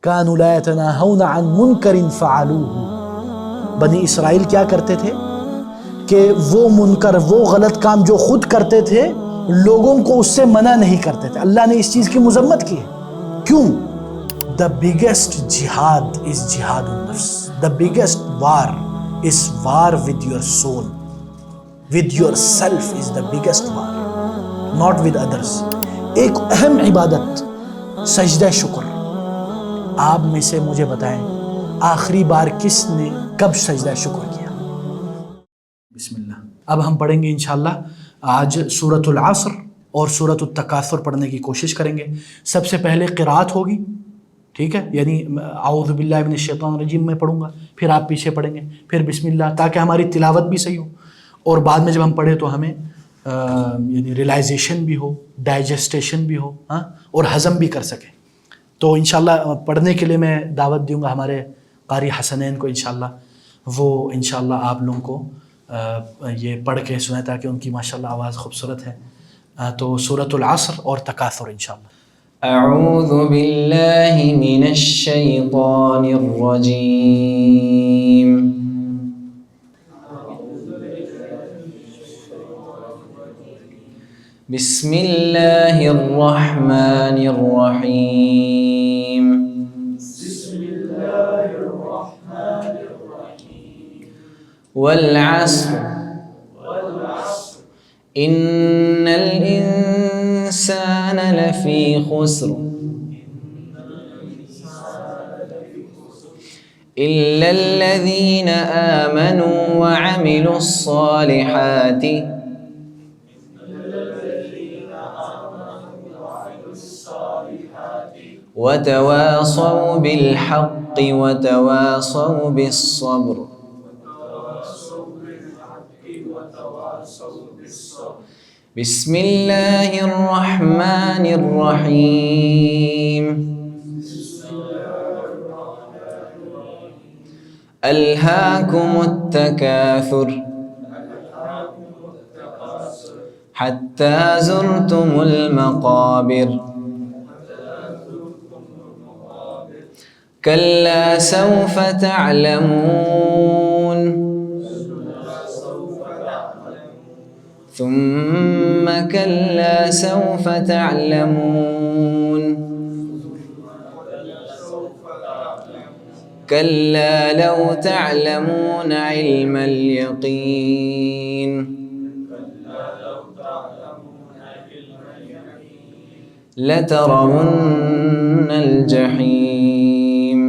كانوا لا يتناهون عن منکر فعلوه. بنی اسرائیل کیا کرتے تھے کہ وہ منکر، وہ غلط کام جو خود کرتے تھے لوگوں کو اس سے منع نہیں کرتے تھے. اللہ نے اس چیز کی مذمت کی ہے. کیوں؟ The biggest jihad is jihad النفس. The biggest war is war with your soul. With yourself is the biggest war, not with others. ایک اہم عبادت سجدہ شکر. آپ میں سے مجھے بتائیں آخری بار کس نے کب سجدہ شکر کیا؟ بسم اللہ. اب ہم پڑھیں گے انشاءاللہ آج سورۃ العصر اور سورۃ التکاثر پڑھنے کی کوشش کریں گے. سب سے پہلے قرات ہوگی، ٹھیک ہے، یعنی اعوذ باللہ من الشیطان الرجیم میں پڑھوں گا، پھر آپ پیچھے پڑھیں گے، پھر بسم اللہ، تاکہ ہماری تلاوت بھی صحیح ہو اور بعد میں جب ہم پڑھیں تو ہمیں یعنی ریلائزیشن بھی ہو، ڈائجسٹیشن بھی ہو، ہاں، اور ہضم بھی کر سکیں. تو انشاءاللہ پڑھنے کے لیے میں دعوت دوں گا ہمارے قاری حسنین کو، انشاءاللہ وہ انشاءاللہ آپ لوگوں کو یہ پڑھ کے سنائیں تاکہ ان کی ماشاءاللہ آواز خوبصورت ہے. تو سورۃ العصر اور تکاثر انشاءاللہ. اعوذ باللہ من الشیطان الرجیم. بسم اللہ الرحمن الرحیم. والعصر ان الانسان لفی خسر الا الذین آمنوا وعملوا الصالحات وتواصوا بالحق وتواصوا بالصبر. بسم اللہ الرحمن الرحیم. الہاکم التکاثر حتی زرتم المقابر کلا سوف تعلمون ثم كلا سوف تعلمون كلا لو تعلمون علم اليقين لترون الجحيم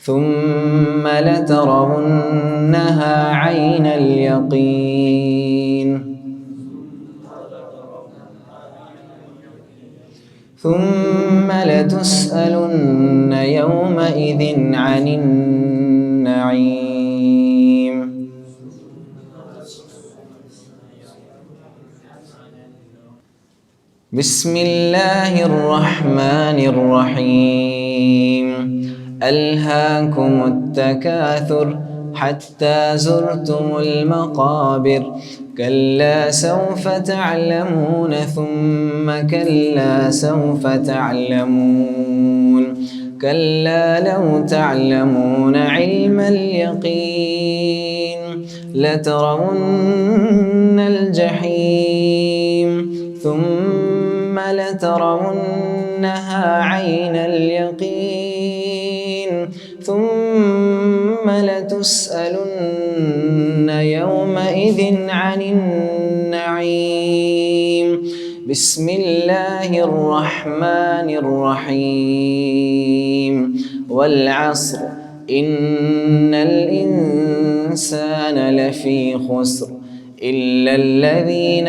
ثم لترونها عين اليقين ثم لتسألن يومئذ عن النعيم. بسم اللہ الرحمن الرحیم. الہاکم التکاثر حتی زرتم المقابر کلا سوف تعلمون ثم کلا سوف تعلمون کلا لو تعلمون علم اليقین لترون الجحیم ثم لترونها عين اليقين ثم لتسألن يومئذ عن النعيم. بسم الله الرحمن الرحيم. والعصر إن الإنسان لفي خسر إلا الذين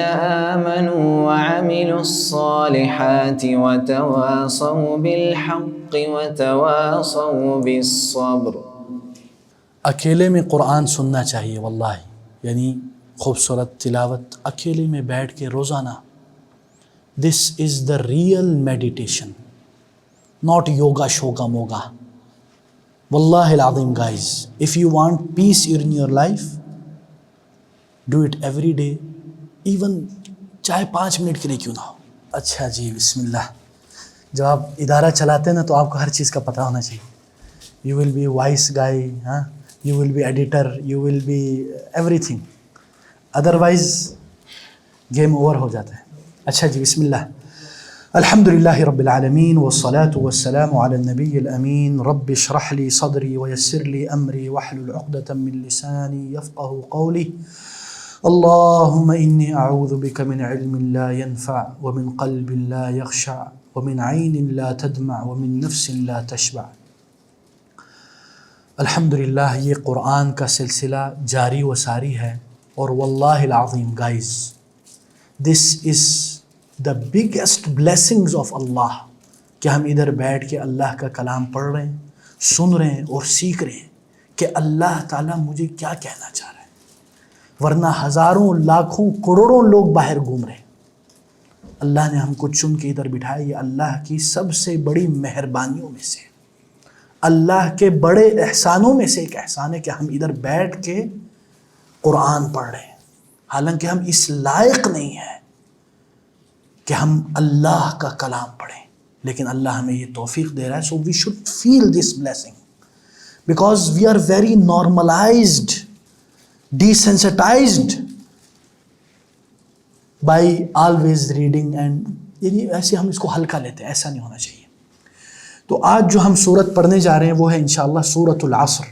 آمنوا وعملوا الصالحات وتواصوا بالحق وتواصوا بالصبر. اکیلے میں قرآن سننا چاہیے واللہ، یعنی خوبصورت تلاوت اکیلے میں بیٹھ کے روزانہ. This is the real meditation, not yoga شوگا موگا. واللہ العظیم guys, if you want peace in your life do it every day, even چاہے 5 منٹ کے لیے کیوں نہ ہو. اچھا جی، بسم اللہ. جب آپ ادارہ چلاتے ہیں نا تو آپ کو ہر چیز کا پتہ ہونا چاہیے. You will be wise guy, ہاں, you will be editor, you will be everything, otherwise game over ہو جاتا ہے. اچھا جی, بسم اللہ. الحمد للہ رب العالمین والصلاة والسلام علی النبی الامین. رب اشرح لی صدری ویسر لی امری واحلل عقدۃ من لسانی یفقهوا قولی. اللهم إني أعوذ بك من علم لا ينفع ومن قلب لا يخشع ومن عين لا تدمع ومن نفس لا تشبع. الحمدللہ یہ قرآن کا سلسلہ جاری و ساری ہے, اور واللہ العظیم guys, this is the biggest blessings of Allah کہ ہم ادھر بیٹھ کے اللہ کا کلام پڑھ رہے ہیں, سن رہے ہیں اور سیکھ رہے ہیں کہ اللہ تعالیٰ مجھے کیا کہنا چاہ رہا ہے. ورنہ ہزاروں لاکھوں کروڑوں لوگ باہر گھوم رہے ہیں. اللہ نے ہم کو چن کے ادھر بٹھایا. یہ اللہ کی سب سے بڑی مہربانیوں میں سے, اللہ کے بڑے احسانوں میں سے ایک احسان ہے کہ ہم ادھر بیٹھ کے قرآن پڑھ رہے ہیں. حالانکہ ہم اس لائق نہیں ہیں کہ ہم اللہ کا کلام پڑھیں, لیکن اللہ ہمیں یہ توفیق دے رہا ہے. So we should feel this blessing because we are very normalised, desensitized by always reading, and یعنی ایسے ہم اس کو ہلکا لیتے ہیں. ایسا نہیں ہونا چاہیے. تو آج جو ہم سورت پڑھنے جا رہے ہیں وہ ہے انشاءاللہ سورۃ العصر.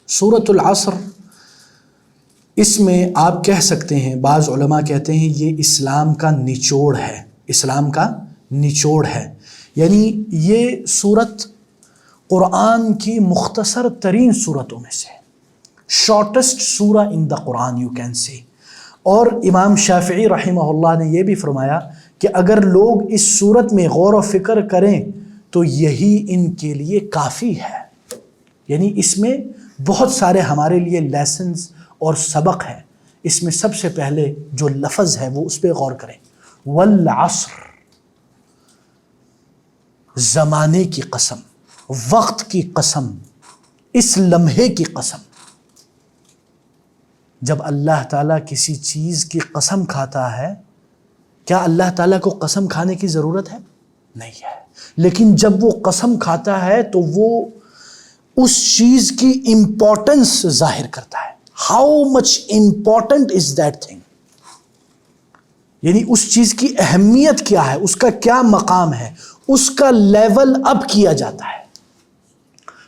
سورۃ العصر, اس میں آپ کہہ سکتے ہیں, بعض علماء کہتے ہیں یہ اسلام کا نچوڑ ہے. اسلام کا نچوڑ ہے, یعنی یہ سورت قرآن کی مختصر ترین سورتوں میں سے, شارٹسٹ سورہ ان دا قرآن یو کین سی. اور امام شافعی رحمہ اللہ نے یہ بھی فرمایا کہ اگر لوگ اس سورت میں غور و فکر کریں تو یہی ان کے لیے کافی ہے. یعنی اس میں بہت سارے ہمارے لیے لیسنز اور سبق ہیں. اس میں سب سے پہلے جو لفظ ہے وہ اس پہ غور کریں, والعصر, زمانے کی قسم, وقت کی قسم, اس لمحے کی قسم. جب اللہ تعالیٰ کسی چیز کی قسم کھاتا ہے, کیا اللہ تعالیٰ کو قسم کھانے کی ضرورت ہے؟ نہیں ہے. لیکن جب وہ قسم کھاتا ہے تو وہ اس چیز کی امپورٹنس ظاہر کرتا ہے. How much important is that thing, یعنی اس چیز کی اہمیت کیا ہے, اس کا کیا مقام ہے, اس کا لیول اپ کیا جاتا ہے.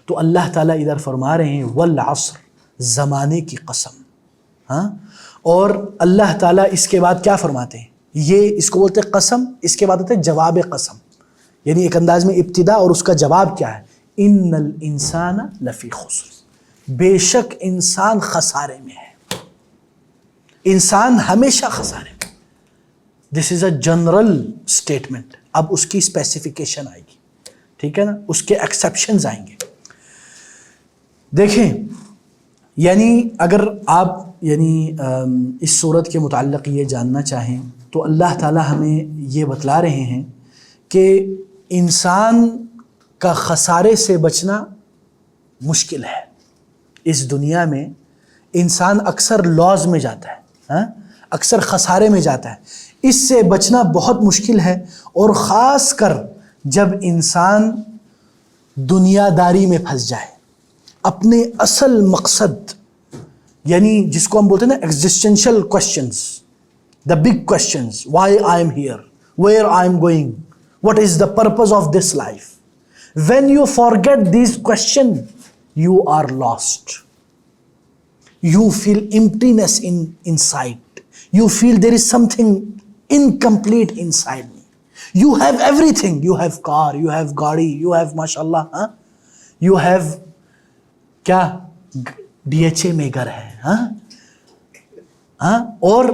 تو اللہ تعالیٰ ادھر فرما رہے ہیں والعصر, زمانے کی قسم. ہاں, اور اللہ تعالیٰ اس کے بعد کیا فرماتے ہیں, یہ اس کو بولتے ہیں قسم, اس کے بعد ہوتے ہیں جواب قسم, یعنی ایک انداز میں ابتدا اور اس کا جواب کیا ہے. ان الانسان لفی خسر, بے شک انسان خسارے میں ہے. انسان ہمیشہ خسارے میں. دس از اے جنرل اسٹیٹمنٹ. اب اس کی اسپیسیفیکیشن آئے گی, ٹھیک ہے نا, اس کے ایکسیپشنز آئیں گے. دیکھیں, یعنی اگر آپ اس صورت کے متعلق یہ جاننا چاہیں تو اللہ تعالیٰ ہمیں یہ بتلا رہے ہیں کہ انسان کا خسارے سے بچنا مشکل ہے. اس دنیا میں انسان اکثر لاز میں جاتا ہے, اکثر خسارے میں جاتا ہے. اس سے بچنا بہت مشکل ہے, اور خاص کر جب انسان دنیا داری میں پھنس جائے, اپنے اصل مقصد, یعنی جس کو ہم بولتے ہیں نا existential questions, the big questions, why I am here, where I am going, what is the purpose of this life. When you forget these question you are lost. You feel emptiness inside, you feel there is something incomplete inside me. You have everything. You have car, you have gaadi, you have mashallah, you have کیا DHA میں گھر ہے, اور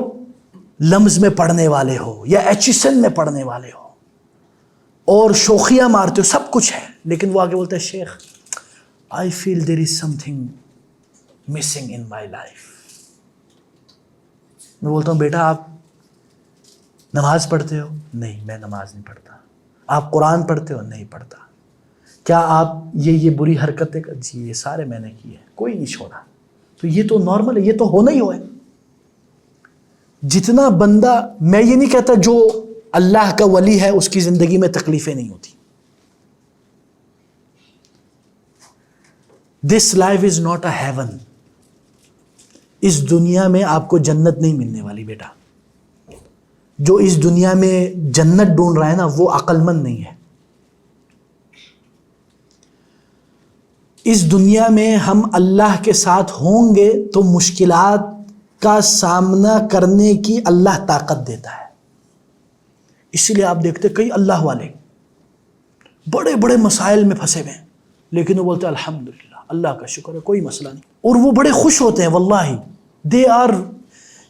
لمز میں پڑھنے والے ہو یا HSN میں پڑھنے والے ہو, اور شوخیاں مارتے ہو, سب کچھ ہے. لیکن وہ آگے بولتے ہیں شیخ I feel there is something missing in my life. میں بولتا ہوں بیٹا آپ نماز پڑھتے ہو؟ نہیں, میں نماز نہیں پڑھتا. آپ قرآن پڑھتے ہو؟ نہیں پڑھتا. کیا آپ یہ بری حرکتیں؟ جی یہ سارے میں نے کیے, کوئی نہیں چھوڑا. تو یہ تو نارمل ہے, یہ تو ہونا ہی ہوا ہے. جتنا بندہ, میں یہ نہیں کہتا جو اللہ کا ولی ہے اس کی زندگی میں تکلیفیں نہیں ہوتی. This life is not a heaven. اس دنیا میں آپ کو جنت نہیں ملنے والی بیٹا. جو اس دنیا میں جنت ڈھونڈ رہا ہے نا وہ عقل مند نہیں ہے. اس دنیا میں ہم اللہ کے ساتھ ہوں گے تو مشکلات کا سامنا کرنے کی اللہ طاقت دیتا ہے. اسی لیے آپ دیکھتے کئی اللہ والے بڑے بڑے مسائل میں پھنسے ہوئے ہیں لیکن وہ بولتے ہیں الحمدللہ اللہ کا شکر ہے کوئی مسئلہ نہیں, اور وہ بڑے خوش ہوتے ہیں. واللہ دے آر,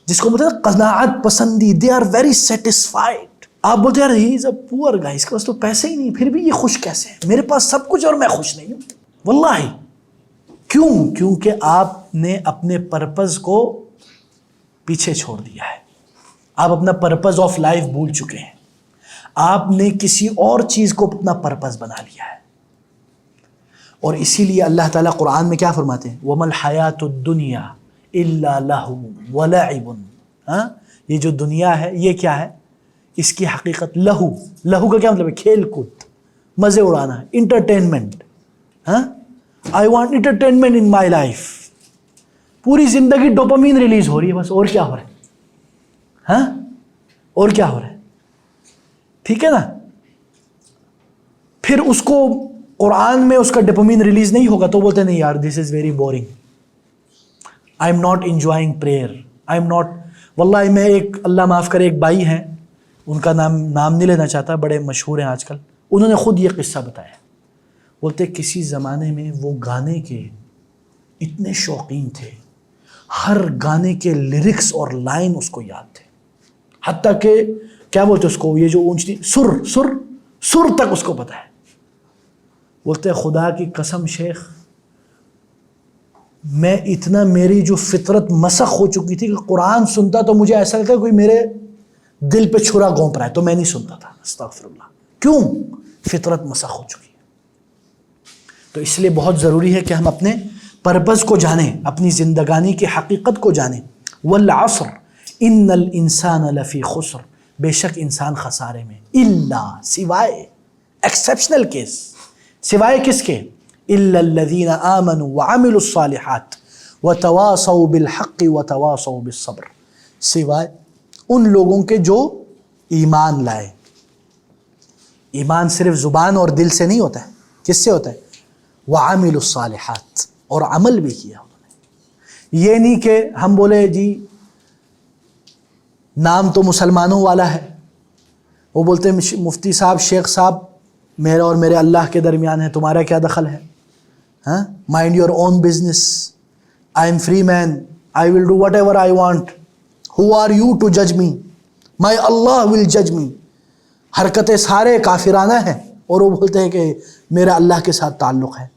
جس کو بولتے ہیں قناعت پسندی, دے آر ویری سیٹسفائڈ. آپ بولتے ہیں یار ہی از اے پور گائے, اس کے پاس تو پیسے ہی نہیں پھر بھی یہ خوش کیسے ہے, میرے پاس سب کچھ اور میں خوش نہیں ہوں. واللہ کیوں؟ کیونکہ آپ نے اپنے پرپز کو پیچھے چھوڑ دیا ہے. آپ اپنا پرپز آف لائف بھول چکے ہیں. آپ نے کسی اور چیز کو اپنا پرپز بنا لیا ہے. اور اسی لیے اللہ تعالیٰ قرآن میں کیا فرماتے ہیں, وَمَا الْحَيَاةُ الدُّنْيَا إِلَّا لَهْوٌ وَلَعِبٌ. ہاں, یہ جو دنیا ہے یہ کیا ہے, اس کی حقیقت لہو. لہو کا کیا مطلب ہے؟ کھیل کود, مزے اڑانا, انٹرٹینمنٹ. ہاں, I want entertainment in my life. پوری زندگی ڈوپامین ریلیز ہو رہی ہے بس, اور کیا ہو رہا ہے؟ ہاں, اور کیا ہو رہا ہے؟ ٹھیک ہے نا. پھر اس کو قرآن میں اس کا ڈوپامین ریلیز نہیں ہوگا تو بولتے نہیں یار this is very boring, I am not enjoying prayer, I am not. واللہ میں ایک, اللہ معاف کرے, ایک بھائی ہیں, ان کا نام نہیں لینا چاہتا, بڑے مشہور ہیں آج کل. انہوں نے خود یہ قصہ بتایا. بولتے کسی زمانے میں وہ گانے کے اتنے شوقین تھے, ہر گانے کے لیرکس اور لائن اس کو یاد تھے, حتیٰ کہ کیا بولتے اس کو, یہ جو اونچی سر تک اس کو پتہ ہے. بولتے خدا کی قسم شیخ, میں اتنا, میری جو فطرت مسخ ہو چکی تھی کہ قرآن سنتا تو مجھے ایسا لگتا کوئی میرے دل پہ چھرا گھونپ رہا ہے, تو میں نہیں سنتا تھا. استغفر اللہ. کیوں؟ فطرت مسخ ہو چکی ہے. تو اس لیے بہت ضروری ہے کہ ہم اپنے پرپز کو جانیں, اپنی زندگانی کی حقیقت کو جانیں. والعصر ان الانسان لفی خسر, بے شک انسان خسارے میں. الا, سوائے, ایکسیپشنل کیس, سوائے کس کے؟ الا الذین آمنوا وعملوا الصالحات وتواصوا بالحق وتواصوا بالصبر, سوائے ان لوگوں کے جو ایمان لائے. ایمان صرف زبان اور دل سے نہیں ہوتا ہے, کس سے ہوتا ہے؟ وعملوا الصالحات, اور عمل بھی کیا انہوں نے. یہ نہیں کہ ہم بولے جی نام تو مسلمانوں والا ہے, وہ بولتے ہیں مفتی صاحب, شیخ صاحب, میرا اور میرے اللہ کے درمیان ہے, تمہارا کیا دخل ہے؟ ہاں, mind your own business, I am free man, I will do whatever I want, who are you to جج می, مائی اللہ ول جج می. حرکتیں سارے کافرانہ ہیں, اور وہ بولتے ہیں کہ میرا اللہ کے ساتھ تعلق ہے.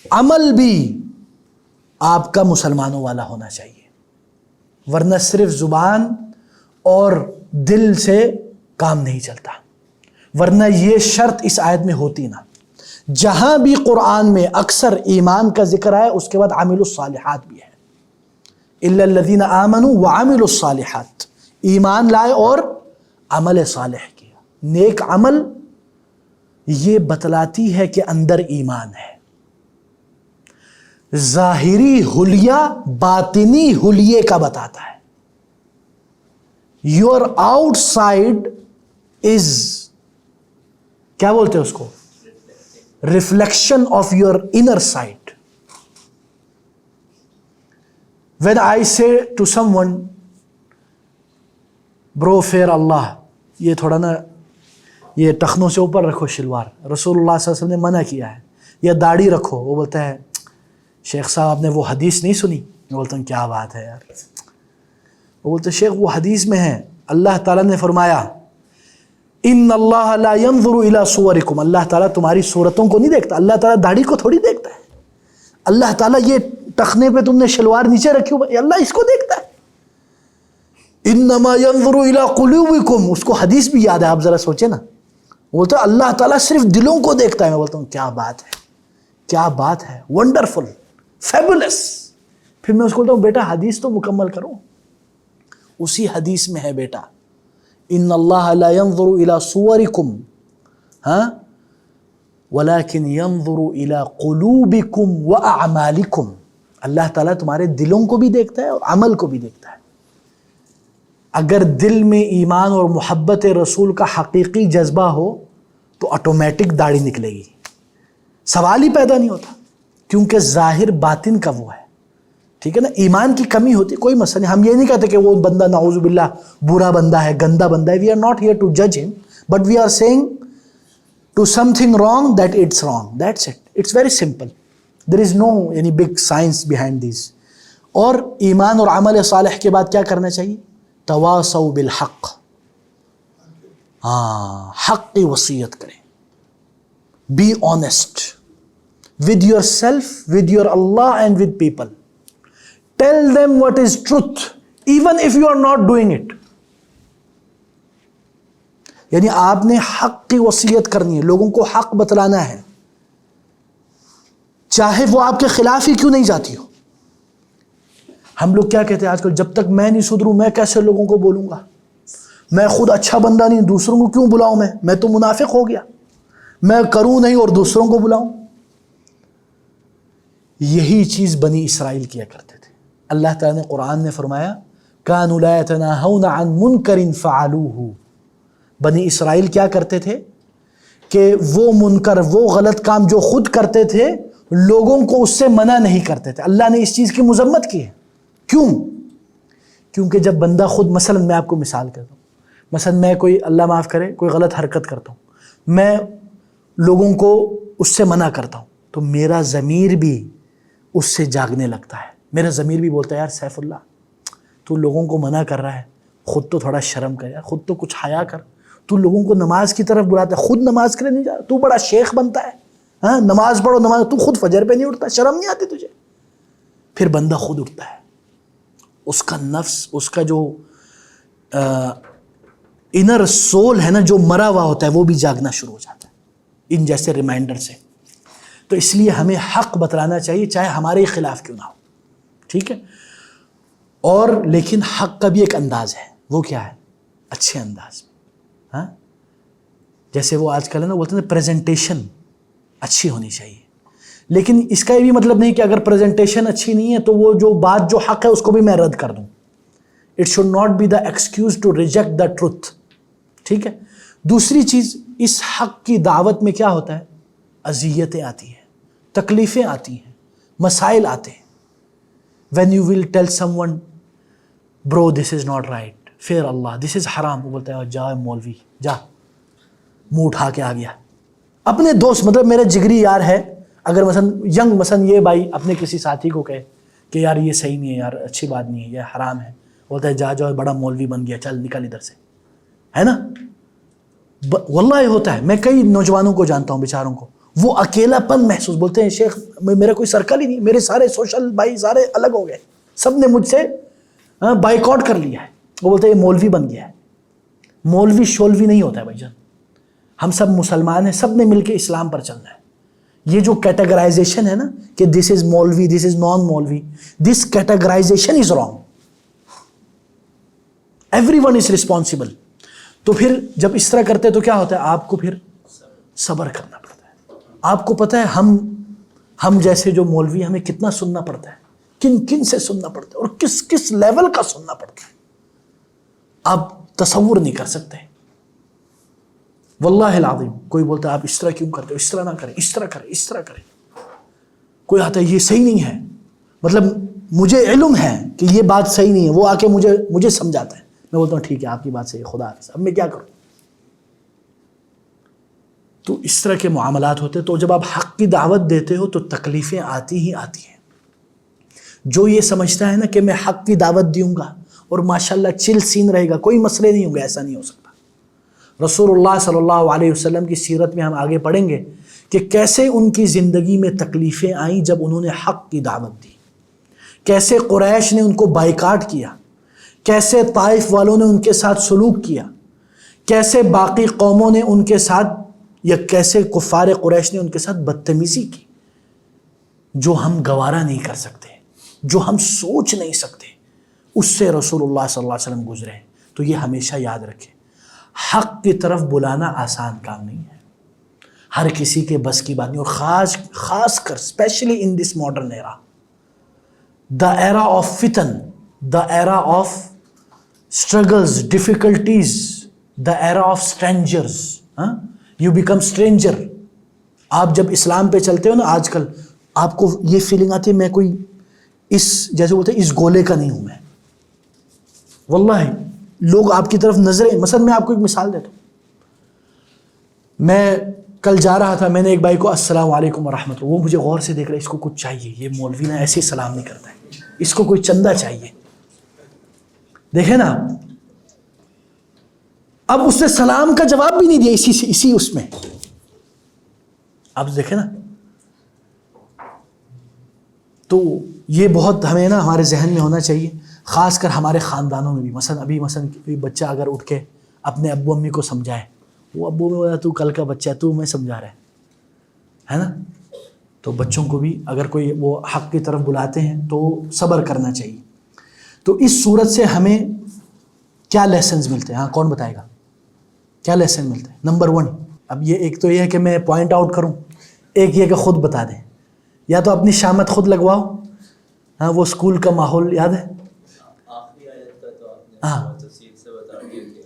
عمل بھی آپ کا مسلمانوں والا ہونا چاہیے, ورنہ صرف زبان اور دل سے کام نہیں چلتا. ورنہ یہ شرط اس آیت میں ہوتی نا. جہاں بھی قرآن میں اکثر ایمان کا ذکر ہے اس کے بعد عامل الصالحات بھی ہے. الا الذین آمنوا وعملوا الصالحات, ایمان لائے اور عمل صالح کیا. نیک عمل یہ بتلاتی ہے کہ اندر ایمان ہے. ظاہری حلیہ باطنی حلیے کا بتاتا ہے. یور آؤٹ سائڈ از, کیا بولتے ہیں اس کو, reflection of your inner side. When I سے ٹو سم ون برو فیئر اللہ, یہ تھوڑا نا یہ ٹخنوں سے اوپر رکھو شلوار, رسول اللہ صلی اللہ علیہ وسلم نے منع کیا ہے. یا داڑھی رکھو, وہ بولتا ہے شیخ صاحب آپ نے وہ حدیث نہیں سنی. میں بولتا ہوں کیا بات ہے یار. وہ بولتے شیخ وہ حدیث میں ہے, اللہ تعالیٰ نے فرمایا ان اللہ لا ينظر الى صورکم, اللہ تعالیٰ تمہاری صورتوں کو نہیں دیکھتا. اللہ تعالیٰ داڑھی کو تھوڑی دیکھتا ہے. اللہ تعالیٰ یہ ٹخنے پہ تم نے شلوار نیچے رکھی ہو, اللہ اس کو دیکھتا ہے. انما ينظر الى قلوبکم, اس کو حدیث بھی یاد ہے, آپ ذرا سوچیں نا. بولتا ہے اللہ تعالیٰ صرف دلوں کو دیکھتا ہے. میں بولتا ہوں کیا بات ہے, کیا بات ہے, ونڈرفل, فیبولس. پھر میں اس کو بولتا ہوں بیٹا حدیث تو مکمل کرو. اسی حدیث میں ہے بیٹا ان اللہ لا ينظر الى صورکم ولكن ينظر الى قلوبکم واعمالکم. اللہ تعالیٰ تمہارے دلوں کو بھی دیکھتا ہے اور عمل کو بھی دیکھتا ہے. اگر دل میں ایمان اور محبت رسول کا حقیقی جذبہ ہو تو آٹومیٹک داڑھی نکلے گی، سوال ہی پیدا نہیں ہوتا، کیونکہ ظاہر باطن کا وہ ہے. ٹھیک ہے نا. ایمان کی کمی ہوتی کوئی مسئلہ نہیں. ہم یہ نہیں کہتے کہ وہ بندہ نعوذ باللہ برا بندہ ہے، گندا بندہ ہے. We are not here to جج ہم، but we are seeing to something wrong that it's wrong. That's it. It's very simple. There is no any big science behind these. اور ایمان اور عمل صالح کے بعد کیا کرنا چاہیے؟ تواصوا بالحق. حق کی وصیت کریں. Be honest with yourself, with your اللہ and with people. Tell them what is truth, even if you are not doing it. یعنی آپ نے حق کی وصیت کرنی ہے، لوگوں کو حق بتلانا ہے، چاہے وہ آپ کے خلاف ہی کیوں نہیں جاتی ہو. ہم لوگ کیا کہتے ہیں آج کل، جب تک میں نہیں سدھروں میں کیسے لوگوں کو بولوں گا، میں خود اچھا بندہ نہیں، دوسروں کو کیوں بلاؤں، میں تو منافق ہو گیا، میں کروں نہیں اور دوسروں کو بلاؤں. یہی چیز بنی اسرائیل کیا کرتے تھے. اللہ تعالیٰ نے قرآن نے فرمایا كانوا لا يتناهون عن منکر فعلوه. بنی اسرائیل کیا کرتے تھے کہ وہ منکر، وہ غلط کام جو خود کرتے تھے لوگوں کو اس سے منع نہیں کرتے تھے. اللہ نے اس چیز کی مذمت کی ہے. کیوں؟ کیونکہ جب بندہ خود، مثلا میں آپ کو مثال کرتا ہوں، مثلا میں کوئی، اللہ معاف کرے، کوئی غلط حرکت کرتا ہوں، میں لوگوں کو اس سے منع کرتا ہوں تو میرا ضمیر بھی اس سے جاگنے لگتا ہے. میرا ضمیر بھی بولتا ہے یار سیف اللہ تو لوگوں کو منع کر رہا ہے، خود تو تھوڑا شرم کر یار، خود تو کچھ حیا کر. تو لوگوں کو نماز کی طرف بلاتا ہے، خود نماز کے لیے نہیں جا رہا، تو بڑا شیخ بنتا ہے، ہاں نماز پڑھو نماز، تو خود فجر پہ نہیں اٹھتا، شرم نہیں آتی تجھے. پھر بندہ خود اٹھتا ہے، اس کا نفس، اس کا جو انر سول ہے نا، جو مرا ہوا ہوتا ہے وہ بھی جاگنا شروع ہو جاتا ہے ان جیسے ریمائنڈر سے. تو اس لیے ہمیں حق بتلانا چاہیے چاہے ہمارے خلاف کیوں نہ ہو. ٹھیک ہے. اور لیکن حق کا بھی ایک انداز ہے. وہ کیا ہے؟ اچھے انداز میں. ہاں جیسے وہ آج کل ہے نا بولتے ہیں پریزنٹیشن اچھی ہونی چاہیے، لیکن اس کا یہ بھی مطلب نہیں کہ اگر پریزنٹیشن اچھی نہیں ہے تو وہ جو بات جو حق ہے اس کو بھی میں رد کر دوں. It should not be the excuse to reject the truth. ٹھیک ہے. دوسری چیز، اس حق کی دعوت میں کیا ہوتا ہے؟ اذیتیں آتی ہیں، تکلیفیں آتی ہیں، مسائل آتے ہیں. When you will tell someone, bro, this is not right, fear Allah, this is haram, وہ بولتا ہے جا مولوی جا، منہ اٹھا کے آ گیا. اپنے دوست، مطلب میرا جگری یار ہے، اگر مثلا ینگ، مثلا یہ بھائی اپنے کسی ساتھی کو کہے کہ یار یہ صحیح نہیں ہے، یار اچھی بات نہیں ہے، یہ حرام ہے، بولتا ہے جا جاؤ بڑا مولوی بن گیا، چل نکل ادھر سے، ہے نا. واللہ ہوتا ہے. میں کئی نوجوانوں کو جانتا ہوں بیچاروں کو، وہ اکیلا پن محسوس، بولتے ہیں شیخ میرا کوئی سرکل ہی نہیں، میرے سارے سوشل بھائی سارے الگ ہو گئے، سب نے مجھ سے بائیکاٹ کر لیا ہے. وہ بولتے ہیں یہ مولوی بن گیا ہے. مولوی شولوی نہیں ہوتا ہے بھائی جان. ہم سب مسلمان ہیں، سب نے مل کے اسلام پر چلنا ہے. یہ جو کیٹیگرائزیشن ہے نا کہ دس از مولوی، دس is non maulvi, this categorisation is wrong. Everyone is responsible. تو پھر جب اس طرح کرتے تو کیا ہوتا ہے؟ آپ کو پھر صبر کرنا پڑتا ہے. آپ کو پتہ ہے ہم جیسے جو مولوی ہمیں کتنا سننا پڑتا ہے، کن سے سننا پڑتا ہے اور کس لیول کا سننا پڑتا ہے، آپ تصور نہیں کر سکتے. واللہ العظیم کوئی بولتا ہے آپ اس طرح کیوں کرتے ہو، اس طرح نہ کریں، اس طرح کریں، اس طرح کریں. کوئی آتا ہے یہ صحیح نہیں ہے، مطلب مجھے علم ہے کہ یہ بات صحیح نہیں ہے، وہ آ کے مجھے سمجھاتا ہے. میں بولتا ہوں ٹھیک ہے آپ کی بات صحیح ہے، خدا حافظ، اب میں کیا کروں. تو اس طرح کے معاملات ہوتے. تو جب آپ حق کی دعوت دیتے ہو تو تکلیفیں آتی ہی آتی ہیں. جو یہ سمجھتا ہے نا کہ میں حق کی دعوت دوں گا اور ماشاءاللہ چل سین رہے گا، کوئی مسئلے نہیں ہوں گے، ایسا نہیں ہو سکتا. رسول اللہ صلی اللہ علیہ وسلم کی سیرت میں ہم آگے پڑھیں گے کہ کیسے ان کی زندگی میں تکلیفیں آئیں جب انہوں نے حق کی دعوت دی. کیسے قریش نے ان کو بائیکاٹ کیا، کیسے طائف والوں نے ان کے ساتھ سلوک کیا، کیسے باقی قوموں نے ان کے ساتھ، یا کیسے کفار قریش نے ان کے ساتھ بدتمیزی کی، جو ہم گوارا نہیں کر سکتے، جو ہم سوچ نہیں سکتے. اس سے رسول اللہ صلی اللہ علیہ وسلم گزرے. تو یہ ہمیشہ یاد رکھیں. حق کی طرف بلانا آسان کام نہیں ہے، ہر کسی کے بس کی بات نہیں، اور خاص کر specially in this modern era, the era of فتن، the era of struggles, difficulties, the era of strangers. You become stranger. آپ جب اسلام پہ چلتے ہو نا آج کل، آپ کو یہ فیلنگ آتی ہے میں کوئی اس جیسے بولتے ہیں اس گولے کا نہیں ہوں میں. واللہ لوگ آپ کی طرف نظریں، مثلا میں آپ کو ایک مثال دیتا ہوں. میں کل جا رہا تھا، میں نے ایک بھائی کو السلام علیکم ورحمۃ اللہ، وہ مجھے غور سے دیکھ رہا ہے، اس کو کچھ چاہیے، یہ مولوی نا ایسے ہی سلام نہیں کرتا ہے، اس کو کوئی چندہ چاہیے. دیکھیں نا، اب اس نے سلام کا جواب بھی نہیں دیا اسی اس میں. اب دیکھیں نا، تو یہ بہت ہمیں نا ہمارے ذہن میں ہونا چاہیے، خاص کر ہمارے خاندانوں میں بھی. مثلا بچہ اگر اٹھ کے اپنے ابو امی کو سمجھائے، وہ ابو میں بولا تو کل کا بچہ ہے، تو میں سمجھا رہا ہے نا. تو بچوں کو بھی اگر کوئی وہ حق کی طرف بلاتے ہیں تو صبر کرنا چاہیے. تو اس صورت سے ہمیں کیا لیسنز ملتے ہیں؟ ہاں کون بتائے گا کیا لیسن ملتے ہیں؟ نمبر 1، اب یہ ایک تو یہ ہے کہ میں پوائنٹ آؤٹ کروں، ایک یہ کہ خود بتا دیں، یا تو اپنی شامت خود لگواؤ. ہاں وہ اسکول کا ماحول یاد ہے، آخری آیت کا تو آپ نے ہاں بہت تفصیل سے بتا دیا کہ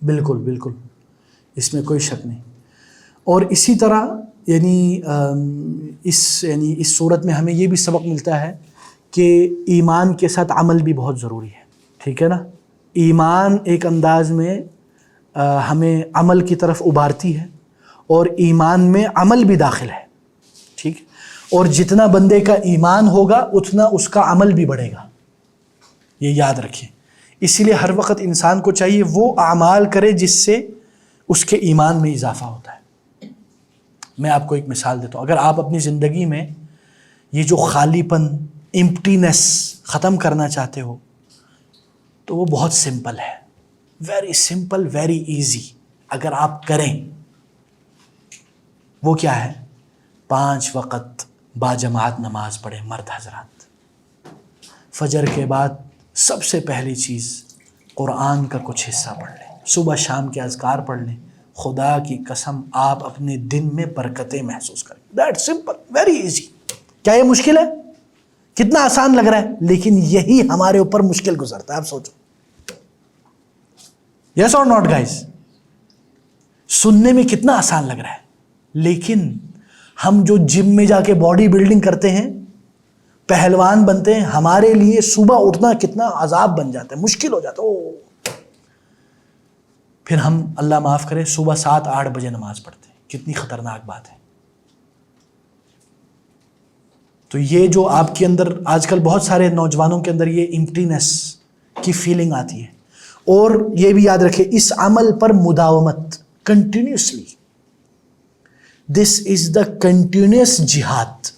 بالکل بالکل، اس میں کوئی شک نہیں. اور اسی طرح یعنی اس صورت میں ہمیں یہ بھی سبق ملتا ہے کہ ایمان کے ساتھ عمل بھی بہت ضروری ہے. ٹھیک ہے نا، ایمان ایک انداز میں ہمیں عمل کی طرف ابھارتی ہے، اور ایمان میں عمل بھی داخل ہے. ٹھیک، اور جتنا بندے کا ایمان ہوگا اتنا اس کا عمل بھی بڑھے گا، یہ یاد رکھیں. اسی لیے ہر وقت انسان کو چاہیے وہ اعمال کرے جس سے اس کے ایمان میں اضافہ ہوتا ہے. میں آپ کو ایک مثال دیتا ہوں. اگر آپ اپنی زندگی میں یہ جو خالی پن، ایمپٹینس ختم کرنا چاہتے ہو تو وہ بہت سمپل ہے، ویری سمپل، ویری ایزی. اگر آپ کریں، وہ کیا ہے؟ 5 وقت باجماعت نماز پڑھیں مرد حضرات. فجر کے بعد سب سے پہلی چیز قرآن کا کچھ حصہ پڑھ لیں، صبح شام کے اذکار پڑھ لیں. خدا کی قسم آپ اپنے دن میں برکتیں محسوس کریں. That simple, very easy. کیا یہ مشکل ہے؟ کتنا آسان لگ رہا ہے، لیکن یہی ہمارے اوپر مشکل گزرتا ہے. آپ سوچو، یس اور ناٹ گائز؟ سننے میں کتنا آسان لگ رہا ہے، لیکن ہم جو جم میں جا کے باڈی بلڈنگ کرتے ہیں، پہلوان بنتے ہیں، ہمارے لیے صبح اٹھنا کتنا عذاب بن جاتا ہے، مشکل ہو جاتا ہے. پھر ہم اللہ معاف کرے صبح 7-8 بجے نماز پڑھتے ہیں، کتنی خطرناک بات ہے. تو یہ جو آپ کے اندر آج کل بہت سارے نوجوانوں کے اندر یہ ایمپٹینس کی فیلنگ آتی ہے. اور یہ بھی یاد رکھیں، اس عمل پر مداومت، continuously, this is the continuous جہاد.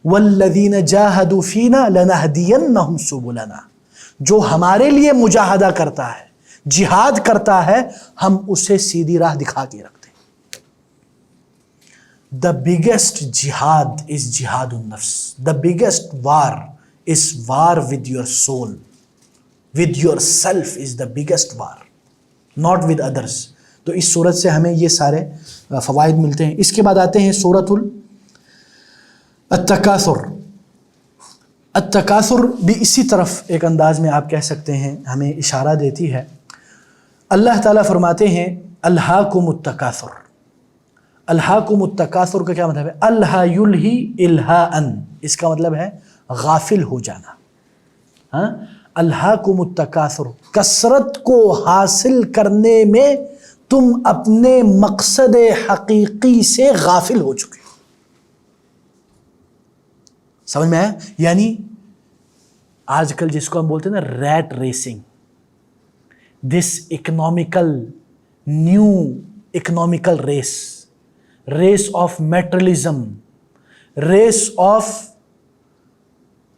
والذین جاہدوا فینا لنہدینہم سبلنا. جو ہمارے لیے مجاہدہ کرتا ہے، جہاد کرتا ہے، ہم اسے سیدھی راہ دکھا کے رکھتے ہیں. دا بگیسٹ جہاد از جہاد النفس. The biggest war is war with your soul. With yourself is the biggest war, not with others. تو اس صورت سے ہمیں یہ سارے فوائد ملتے ہیں. اس کے بعد آتے ہیں سورۃ التکاثر. التکاثر بھی اسی طرف ایک انداز میں آپ کہہ سکتے ہیں ہمیں اشارہ دیتی ہے. اللہ تعالیٰ فرماتے ہیں الہاکم التکاثر. الہاکم التکاثر کا کیا مطلب ہے؟ الہا یلہی الہاءً، اس کا مطلب ہے غافل ہو جانا. ہاں، الہاکم التکاثر، کثرت کو حاصل کرنے میں تم اپنے مقصد حقیقی سے غافل ہو چکے. سمجھ میں آیا؟ یعنی آج کل جس کو ہم بولتے ہیں نا rat racing, this economical, new economical race of materialism, race of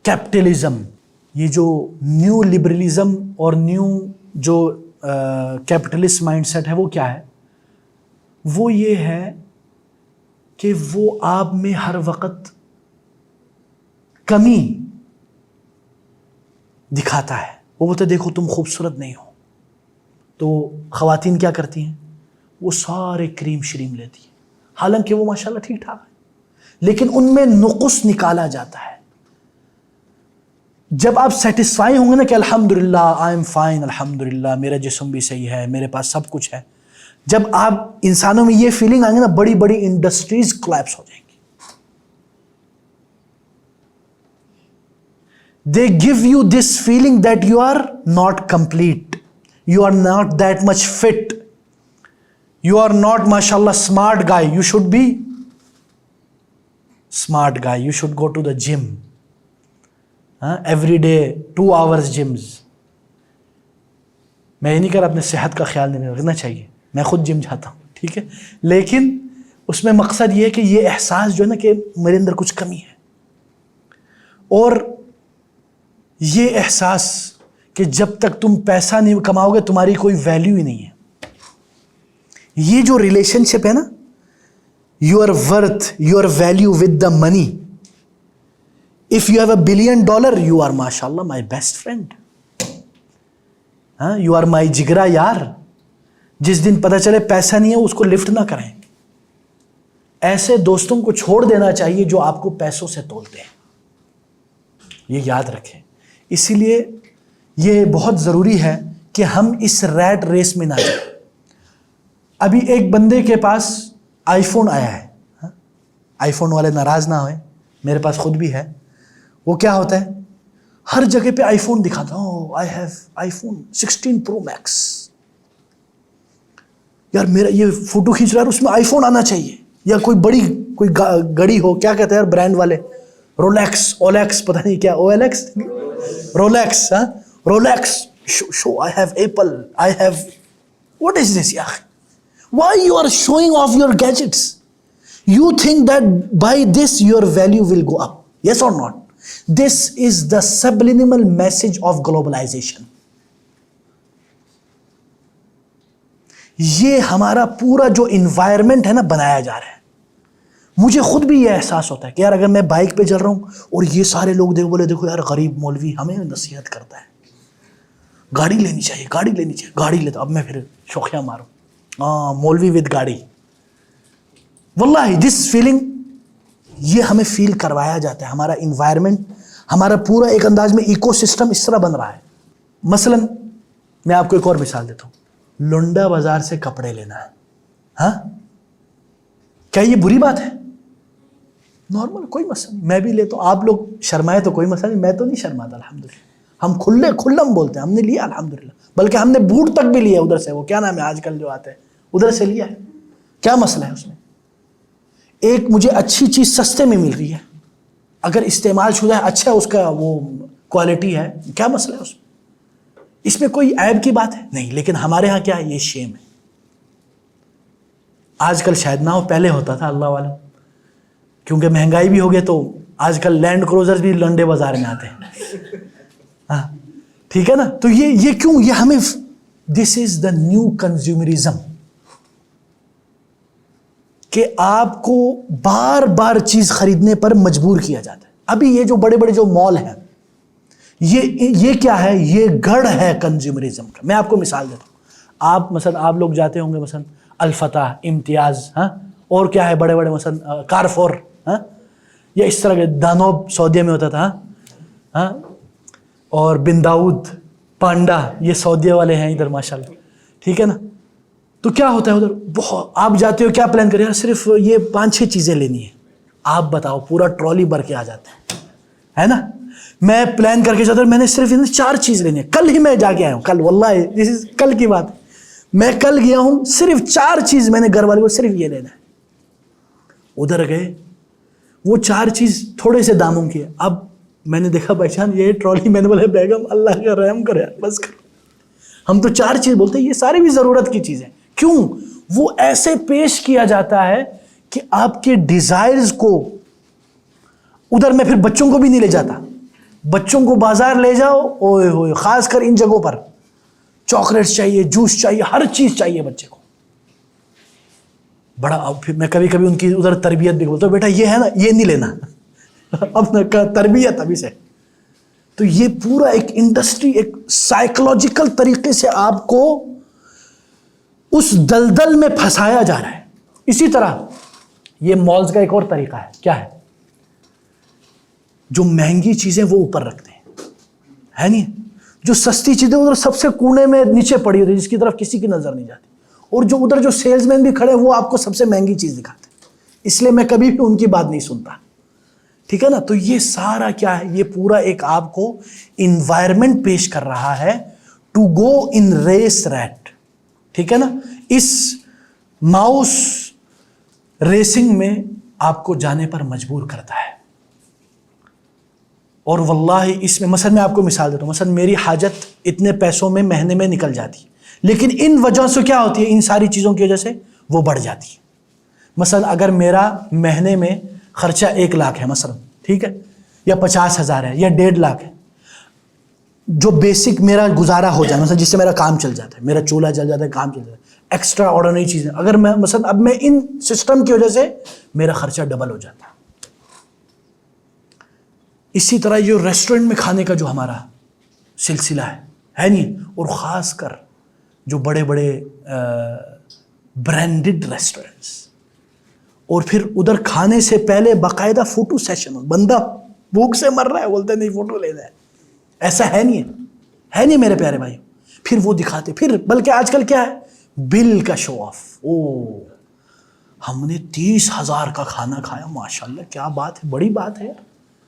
capitalism. یہ جو نیو لبرلزم اور نیو جو کیپٹلسٹ مائنڈ سیٹ ہے، وہ کیا ہے؟ وہ یہ ہے کہ وہ آپ میں ہر وقت کمی دکھاتا ہے. وہ بولتا ہے دیکھو تم خوبصورت نہیں ہو، تو خواتین کیا کرتی ہیں؟ وہ سارے کریم شریم لیتی ہیں، حالانکہ وہ ماشاءاللہ ٹھیک ٹھاک ہے، لیکن ان میں نقص نکالا جاتا ہے۔ جب آپ سیٹسفائی ہوں گے نا کہ الحمدللہ آئی ایم فائن، الحمدللہ میرا جسم بھی صحیح ہے، میرے پاس سب کچھ ہے، جب آپ انسانوں میں یہ فیلنگ آئیں گے نا، بڑی بڑی انڈسٹریز کولیپس ہو جائیں گی۔ They give you this feeling that you are not complete, you are not that much fit, you are not mashallah smart guy, you should be smart guy, you should go to the gym, every day 2 hours gyms۔ میں یہ نہیں کر اپنے صحت کا خیال نہیں رکھنا چاہیے، میں خود جم جاتا ہوں، ٹھیک ہے، لیکن اس میں مقصد یہ ہے کہ یہ احساس جو ہے نا کہ میرے اندر کچھ کمی ہے، اور یہ احساس کہ جب تک تم پیسہ نہیں کماؤ گے تمہاری کوئی ویلیو ہی نہیں ہے۔ یہ جو ریلیشن شپ ہے نا، your worth, your value with the money, if you have $1 billion you are ماشاء اللہ my best friend, you are my جگرا یار۔ جس دن پتہ چلے پیسہ نہیں ہے اس کو لفٹ نہ کریں۔ ایسے دوستوں کو چھوڑ دینا چاہیے جو آپ کو پیسوں سے تولتے ہیں، یہ یاد رکھیں۔ اسی لیے یہ بہت ضروری ہے کہ ہم اس ریٹ ریس میں نہ جائیں۔ ابھی ایک بندے کے پاس آئی فون آیا ہے، آئی فون والے ناراض نہ ہوئے، میرے پاس خود بھی ہے۔ وہ کیا ہوتا ہے، ہر جگہ پہ آئی فون دکھاتا ہوں، I have I phone 16 Pro Max۔ یار میرا یہ فوٹو کھینچ رہا ہے اس میں آئی فون آنا چاہیے، یا کوئی بڑی کوئی گڑی ہو، کیا کہتے ہیں یار برانڈ والے، رولیکس، اولیکس، پتہ نہیں کیا، O L X, Rolex, Rolex, show I have Apple, I have, what is this یار؟ Why you are showing off your gadgets? You think that by this your value will go up, yes or not? This is the subliminal message of globalisation. یہ ہمارا پورا جو environment ہے نا بنایا جا رہا ہے۔ مجھے خود بھی یہ احساس ہوتا ہے کہ یار اگر میں بائک پہ چل رہا ہوں اور یہ سارے لوگ بولے دیکھو یار غریب مولوی ہمیں نصیحت کرتا ہے، گاڑی لینی چاہیے، گاڑی لینی چاہیے، گاڑی لیتا، اب میں پھر شوخیاں ماروں، مولوی ود گاڑی۔ واللہ دس فیلنگ یہ ہمیں فیل کروایا جاتا ہے، ہمارا انوائرمنٹ، ہمارا پورا ایک انداز میں ایکو سسٹم اس طرح بن رہا ہے۔ مثلا میں آپ کو ایک اور مثال دیتا ہوں، لنڈا بازار سے کپڑے لینا ہے، ہاں کیا یہ بری بات ہے؟ نارمل، کوئی مسئلہ نہیں، میں بھی لیتا ہوں۔ آپ لوگ شرمائے تو کوئی مسئلہ نہیں، میں تو نہیں شرماتا الحمدللہ، ہم کھلم بولتے ہیں، ہم نے لیا الحمدللہ، بلکہ ہم نے بوٹ تک بھی لیا ادھر سے، وہ کیا نام ہے آج کل جو آتے ہیں ادھر سے لیا ہے، کیا مسئلہ ہے اس میں؟ ایک مجھے اچھی چیز سستے میں مل رہی ہے، اگر استعمال شدہ ہے، اچھا اس کا وہ کوالٹی ہے، کیا مسئلہ ہے اس میں؟ اس میں کوئی عیب کی بات ہے نہیں، لیکن ہمارے ہاں کیا ہے، یہ شیم ہے۔ آج کل شاید نہ ہو، پہلے ہوتا تھا اللہ عالم، کیونکہ مہنگائی بھی ہو گئی تو آج کل لینڈ کروزر بھی لنڈے بازار میں آتے ہیں، ہاں ٹھیک ہے نا؟ تو یہ کیوں؟ یہ ہمیں، دس از دا نیو کنزیومرزم، کہ آپ کو بار بار چیز خریدنے پر مجبور کیا جاتا ہے۔ ابھی یہ جو بڑے بڑے جو مال ہیں، یہ کیا ہے؟ یہ گڑھ ہے کنزیومرزم کا۔ میں آپ کو مثال دیتا ہوں، آپ مثلا آپ لوگ جاتے ہوں گے مثلا الفتح، امتیاز، ہاں اور کیا ہے بڑے بڑے مثلا کارفور، ہاں یا اس طرح کے، دانوب سعودیہ میں ہوتا تھا، ہاں اور بن داؤد، پانڈا، یہ سعودیہ والے ہیں ادھر ماشاءاللہ، ٹھیک ہے نا؟ تو کیا ہوتا ہے ادھر، بہت آپ جاتے ہو، کیا پلان کریں؟ صرف یہ 5-6 چیزیں لینی ہے، آپ بتاؤ پورا ٹرالی بھر کے آ جاتے ہے نا؟ میں پلان کر کے جاتا ہوں، میں نے صرف 4 چیز لینی ہے، کل ہی میں جا کے آیا ہوں، کل، واللہ کل کی بات، میں کل گیا ہوں، صرف 4 چیز میں نے گھر والے کو صرف یہ لینا ہے۔ ادھر گئے، وہ 4 چیز تھوڑے سے داموں کی ہے، اب میں نے دیکھا پہچان یہ ٹرالی، میں نے بولا بیگم اللہ کا رحم کرے بس کر، ہم تو 4 چیز بولتے ہیں، یہ ساری بھی ضرورت کی چیزیں، کیوں؟ وہ ایسے پیش کیا جاتا ہے کہ آپ کے ڈیزائرز کو، ادھر میں پھر بچوں کو بھی نہیں لے جاتا، بچوں کو بازار لے جاؤ، اوئے ہوئے، خاص کر ان جگہوں پر چاکلیٹس چاہیے، جوس چاہیے، ہر چیز چاہیے بچے کو بڑا۔ اب پھر میں کبھی کبھی ان کی ادھر تربیت بھی بولتا ہوں، بیٹا یہ ہے نا، یہ نہیں لینا، اب تربیت ابھی سے۔ تو یہ پورا ایک انڈسٹری، ایک سائیکولوجیکل طریقے سے آپ کو اس دلدل میں پھنسایا جا رہا ہے. اسی طرح یہ مالز کا ایک اور طریقہ ہے. کیا ہے؟ جو مہنگی چیزیں وہ اوپر رکھتے ہیں, ہے نہیں؟ جو سستی چیزیں ادھر سب سے کونے میں نیچے پڑی ہوتی ہے, جس کی طرف کسی کی نظر نہیں جاتی, اور جو ادھر جو سیلز مین بھی کھڑے ہیں وہ آپ کو سب سے مہنگی چیز دکھاتے ہیں. اس لیے میں کبھی بھی ان کی بات نہیں سنتا, ٹھیک ہے نا. تو یہ سارا کیا ہے؟ یہ پورا ایک آپ کو انوائرمنٹ پیش کر رہا ہے to go in race rate, ٹھیک ہے نا. اس ماؤس ریسنگ میں آپ کو جانے پر مجبور کرتا ہے. اور واللہ اس میں مثلا میں آپ کو مثال دیتا ہوں, مثلا میری حاجت اتنے پیسوں میں مہینے میں نکل جاتی, لیکن ان وجہ سے کیا ہوتی ہے, ان ساری چیزوں کی وجہ سے وہ بڑھ جاتی ہے. مثلا اگر میرا مہینے میں خرچہ 1 لاکھ ہے مثلا, ٹھیک ہے, یا 50,000 ہے یا 1.5 لاکھ ہے, جو بیسک میرا گزارا ہو جائے, مثلا جس سے میرا کام چل جاتا ہے, میرا چولہا چل جاتا ہے, کام چل جاتا ہے, ایکسٹرا آرڈنری چیزیں, اگر میں مثلا اب میں ان سسٹم کی وجہ سے میرا خرچہ ڈبل ہو جاتا ہے. اسی طرح یہ ریسٹورنٹ میں کھانے کا جو ہمارا سلسلہ ہے نہیں, اور خاص کر جو بڑے بڑے برانڈڈ ریسٹورنٹس, اور پھر ادھر کھانے سے پہلے باقاعدہ فوٹو سیشن, بندہ بھوک سے مر رہا ہے, بولتے نہیں فوٹو لینا ہے. ایسا ہے نہیں میرے پیارے بھائی. پھر وہ دکھاتے, پھر بلکہ آج کل کیا ہے, بل کا شو آف. ہم نے 30,000 کا کھانا کھایا, ماشاءاللہ کیا بات ہے, بڑی بات ہے.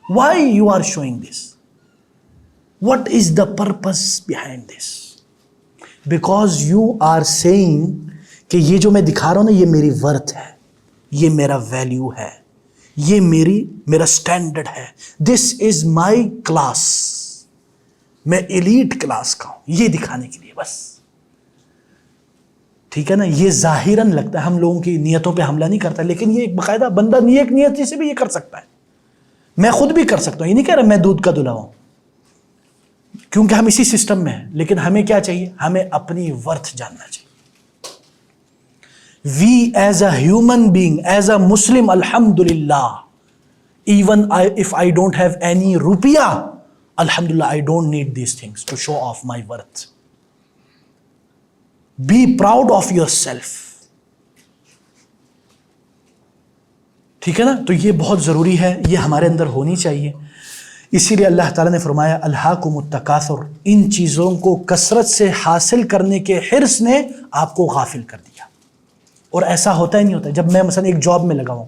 Why you are showing this? What is the purpose behind this? Because you are saying کہ یہ جو میں دکھا رہا ہوں نا, یہ میری ورتھ ہے, یہ میرا ویلیو ہے, یہ میرا سٹینڈرڈ ہے. This is my class. میں ایلیٹ کلاس کا ہوں, یہ دکھانے کے لیے بس, ٹھیک ہے نا. یہ ظاہراً لگتا ہے, ہم لوگوں کی نیتوں پہ حملہ نہیں کرتا, لیکن یہ ایک باقاعدہ بندہ نیک نیتی سے بھی یہ کر سکتا ہے. میں خود بھی کر سکتا ہوں, یہ نہیں کہہ رہا میں دودھ کا دلہا ہوں, کیونکہ ہم اسی سسٹم میں ہیں. لیکن ہمیں کیا چاہیے, ہمیں اپنی ورتھ جاننا چاہیے. We as a human being, as a Muslim, الحمدللہ, even if I don't have any روپیہ, alhamdulillah, I don't need these things to show off my worth. Be proud of yourself. ٹھیک ہے نا. تو یہ بہت ضروری ہے, یہ ہمارے اندر ہونی چاہیے. اسی لیے اللہ تعالیٰ نے فرمایا الہاکم التکاثر, ان چیزوں کو کثرت سے حاصل کرنے کے حرص نے آپ کو غافل کر دیا. اور ایسا ہوتا ہی نہیں ہوتا. جب میں مثلا ایک جاب میں لگا ہوں,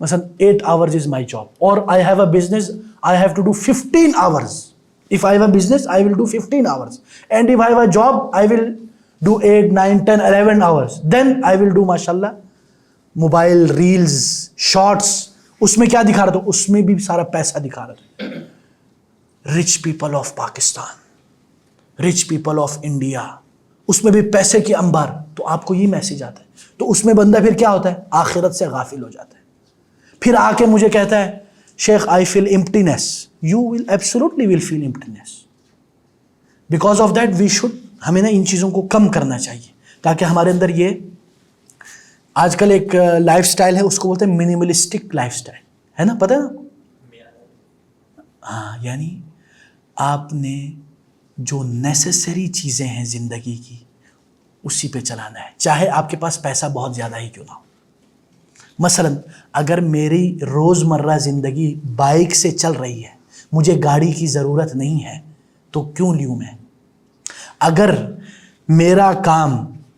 مثلا 8 hours is my job, اور I have a business, I have to do 15 hours. If I have a business, I will do 15 hours. And if I have a job, I will do 8, 9, 10, 11 hours. Then I will do mashallah mobile reels shorts. اس میں کیا دکھا رہا تھا, اس میں بھی سارا پیسہ دکھا رہا تھا. Rich people of Pakistan, rich people of India, اس میں بھی پیسے کی انبار. تو آپ کو یہ میسج آتا ہے, تو اس میں بندہ پھر کیا ہوتا ہے, آخرت سے غافل ہو جاتا ہے. پھر آ کے مجھے کہتا ہے شیخ I feel emptiness. You will absolutely will feel emptiness. Because of that we should, ہمیں نا ان چیزوں کو کم کرنا چاہیے, تاکہ ہمارے اندر یہ, آج کل ایک لائف سٹائل ہے, اس کو بولتے ہیں منیملسٹک لائف سٹائل, ہے نا, پتہ ہے نا. ہاں, یعنی آپ نے جو نیسیسری چیزیں ہیں زندگی کی, اسی پہ چلانا ہے, چاہے آپ کے پاس پیسہ بہت زیادہ ہی کیوں نہ ہو. مثلا اگر میری روزمرہ زندگی بائک سے چل رہی ہے, مجھے گاڑی کی ضرورت نہیں ہے, تو کیوں لیوں میں. اگر میرا کام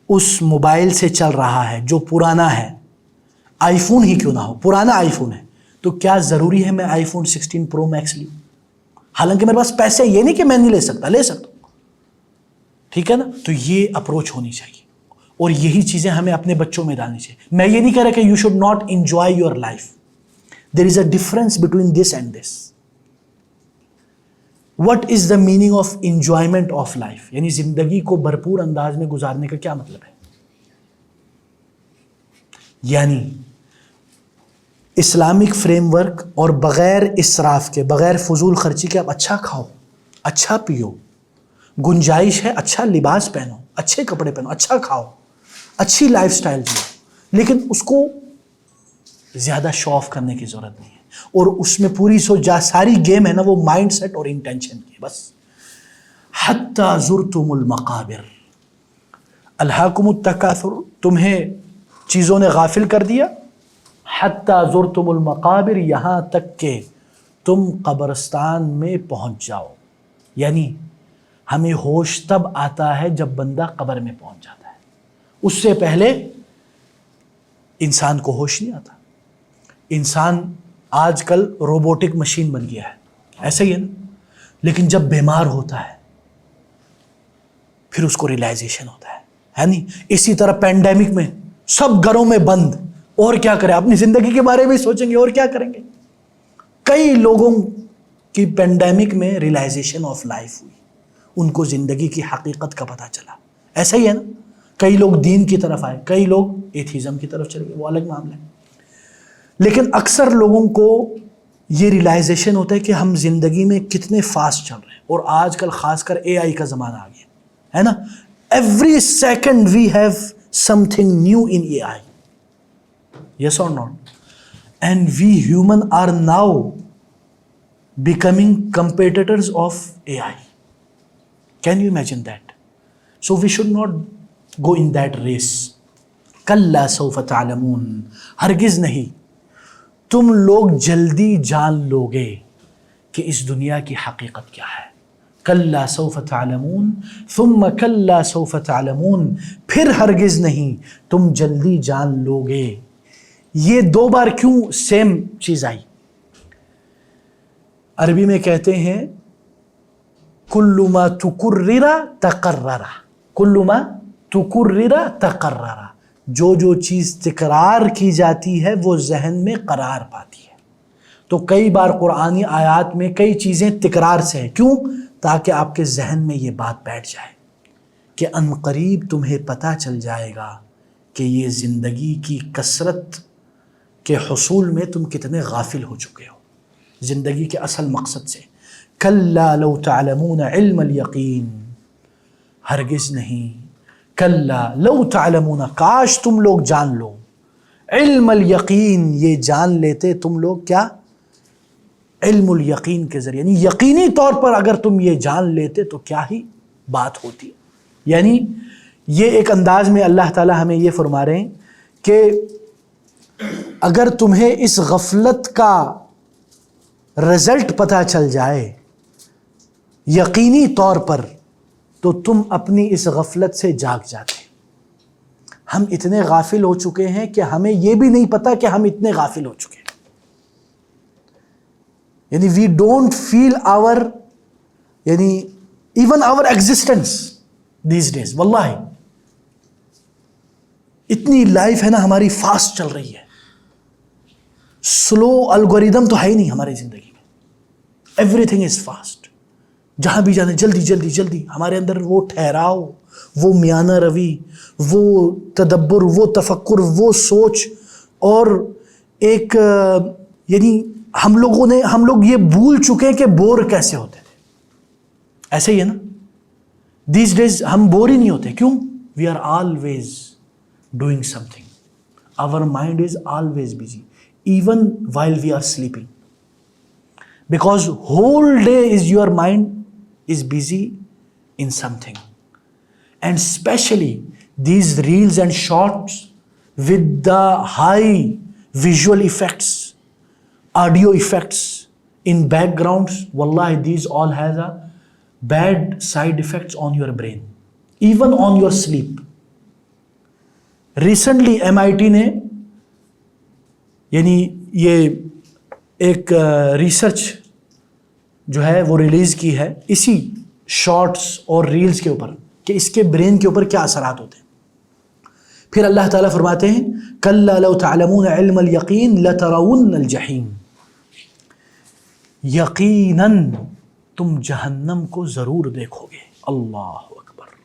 اس موبائل سے چل رہا ہے جو پرانا ہے, آئی فون ہی کیوں نہ ہو, پرانا آئی فون ہے, تو کیا ضروری ہے میں آئی فون 16 پرو میکس لوں, حالانکہ میرے پاس پیسے, یہ نہیں کہ میں نہیں لے سکتا, لے سکتا ہوں, ٹھیک ہے نا. تو یہ اپروچ ہونی چاہیے, اور یہی چیزیں ہمیں اپنے بچوں میں ڈالنی چاہیے. میں یہ نہیں کہہ رہا کہ you should not enjoy your life, there is a difference between this and this. What is the meaning of enjoyment of life, یعنی زندگی کو بھرپور انداز میں گزارنے کا کیا مطلب ہے. یعنی اسلامک فریم ورک اور بغیر اسراف کے, بغیر فضول خرچی کے, آپ اچھا کھاؤ, اچھا پیو, گنجائش ہے اچھا لباس پہنو, اچھے کپڑے پہنو, اچھا کھاؤ, اچھی لائف سٹائل جیو, لیکن اس کو زیادہ شو آف کرنے کی ضرورت نہیں ہے. اور اس میں پوری ساری گیم ہے نا, وہ مائنڈ سیٹ اور انٹینشن کی. بس حتی زرتم المقابر, الہاکم التکاثر، تمہیں چیزوں نے غافل کر دیا، حتی زرتم المقابر، یہاں تک کہ تم قبرستان میں پہنچ جاؤ. یعنی ہمیں ہوش تب آتا ہے جب بندہ قبر میں پہنچ جاتا ہے، اس سے پہلے انسان کو ہوش نہیں آتا. انسان آج کل روبوٹک مشین بن گیا ہے، ایسا ہی ہے نا. لیکن جب بیمار ہوتا ہے پھر اس کو ریلائزیشن ہوتا ہے نہیں. اسی طرح پینڈیمک میں سب گھروں میں بند، اور کیا کریں، اپنی زندگی کے بارے میں سوچیں گے اور کیا کریں گے. کئی لوگوں کی پینڈیمک میں ریلائزیشن آف لائف ہوئی، ان کو زندگی کی حقیقت کا پتہ چلا. ایسا ہی ہے نا. کئی لوگ دین کی طرف آئے، کئی لوگ ایتھیزم کی طرف چلے گئے، وہ الگ معاملہ ہے. لیکن اکثر لوگوں کو یہ ریلائزیشن ہوتا ہے کہ ہم زندگی میں کتنے فاسٹ چل رہے ہیں. اور آج کل خاص کر اے آئی کا زمانہ آ گیا ہے نا. Every second we have something new in A I. Yes or not? And we human are now becoming competitors of A I. Can you imagine that? So we should not go in that race. کلا سوف تعلمون، ہرگز نہیں، تم لوگ جلدی جان لو گے کہ اس دنیا کی حقیقت کیا ہے. کلا سوف تعلمون ثم کلا سوف تعلمون، پھر ہرگز نہیں، تم جلدی جان لو گے. یہ دو بار کیوں سیم چیز آئی؟ عربی میں کہتے ہیں کل ما تکرر تقرر، کل ما تکرر تقرر، جو چیز تکرار کی جاتی ہے وہ ذہن میں قرار پاتی ہے. تو کئی بار قرآنی آیات میں کئی چیزیں تکرار سے ہیں. کیوں؟ تاکہ آپ کے ذہن میں یہ بات بیٹھ جائے کہ ان قریب تمہیں پتہ چل جائے گا کہ یہ زندگی کی کثرت کے حصول میں تم کتنے غافل ہو چکے ہو زندگی کے اصل مقصد سے. کلا لو تعلمون علم الیقین، ہرگز نہیں، کلا لو تعلمون، کاش تم لوگ جان لو، علم الیقین، یہ جان لیتے تم لوگ کیا؟ علم الیقین کے ذریعے، یعنی یقینی طور پر اگر تم یہ جان لیتے تو کیا ہی بات ہوتی. یعنی یہ ایک انداز میں اللہ تعالی ہمیں یہ فرما رہے ہیں کہ اگر تمہیں اس غفلت کا رزلٹ پتہ چل جائے یقینی طور پر تو تم اپنی اس غفلت سے جاگ جاتے. ہم اتنے غافل ہو چکے ہیں کہ ہمیں یہ بھی نہیں پتا کہ ہم اتنے غافل ہو چکے ہیں. یعنی وی ڈونٹ فیل آور، یعنی even our existence these days. واللہ اتنی لائف ہے نا ہماری فاسٹ چل رہی ہے، سلو الگوریدم تو ہے ہی نہیں ہماری زندگی میں. ایوری تھنگ از فاسٹ، جہاں بھی جانے جلدی جلدی جلدی. ہمارے اندر وہ ٹھہراؤ، وہ میانہ روی، وہ تدبر، وہ تفکر، وہ سوچ، اور ایک یعنی ہم لوگ یہ بھول چکے کہ بور کیسے ہوتے تھے. ایسے ہی ہے نا. دیز ڈیز ہم بور ہی نہیں ہوتے. کیوں؟ We are always doing something. Our mind is always busy even while we are sleeping. Because whole day is your mind is busy in something. And especially these reels and shorts with the high visual effects, audio effects in backgrounds, wallahi these all has a bad side effects on your brain, even on your sleep. Recently MIT نے یعنی یہ ایک research جو ہے وہ release کی ہے اسی شارٹس اور ریلز کے اوپر کہ اس کے برین کے اوپر کیا اثرات ہوتے ہیں. پھر اللہ تعالیٰ فرماتے ہیں کلا لو تعلمون علم الیقین لترون الجحیم، یقیناً تم جہنم کو ضرور دیکھو گے. اللہ اکبر.